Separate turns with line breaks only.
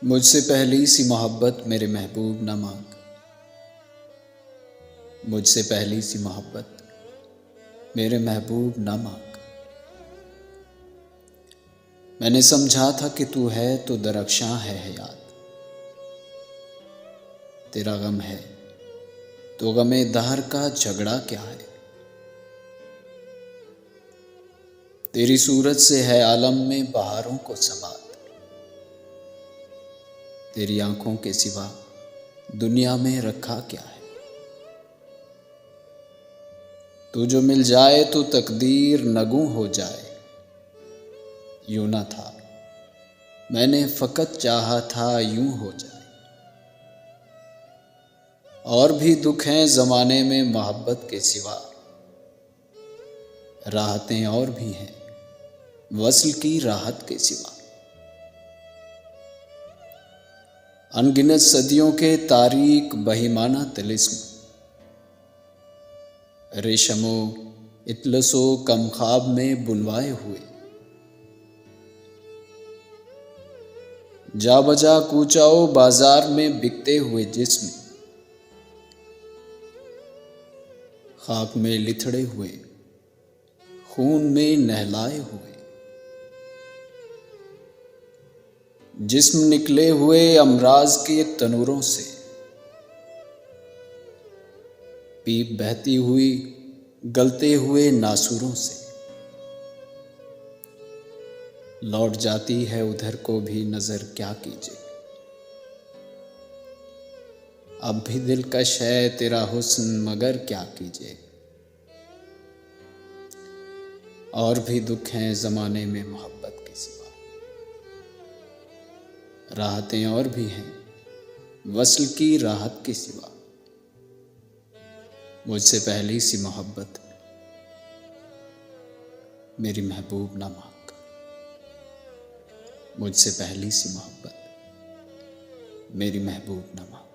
मुझसे पहली सी मोहब्बत मेरे महबूब न मांग। मुझसे पहली सी मोहब्बत मेरे महबूब न मांग। मैंने समझा था कि तू है तो दरख्शां है हयात। तेरा गम है तो गमे दहर का झगड़ा क्या है। तेरी सूरत से है आलम में बहारों को सबात। तेरी आंखों के सिवा दुनिया में रखा क्या है। तू जो मिल जाए तो तकदीर नगू हो जाए। यूं न था मैंने फकत चाहा था यूं हो जाए। और भी दुख हैं ज़माने में मोहब्बत के सिवा। राहतें और भी हैं वस्ल की राहत के सिवा। अनगिनत सदियों के तारीक बहिमाना तिलिस्म। रेशमो इतलसो कम ख्वाब में बुनवाए हुए। जा बजा कूचाओ बाजार में बिकते हुए जिस्म। खाक में लिथड़े हुए खून में नहलाए हुए। जिस्म निकले हुए अमराज के तनूरों से। पीप बहती हुई गलते हुए नासूरों से। लौट जाती है उधर को भी नजर क्या कीजिए। अब भी दिलकश है तेरा हुस्न मगर क्या कीजिए। और भी दुख हैं ज़माने में मोहब्बत के सिवा। राहतें और भी हैं वस्ल की राहत के सिवा। मुझसे पहली सी मोहब्बत मेरी महबूब न मांग। मुझसे पहली सी मोहब्बत मेरी महबूब न मांग।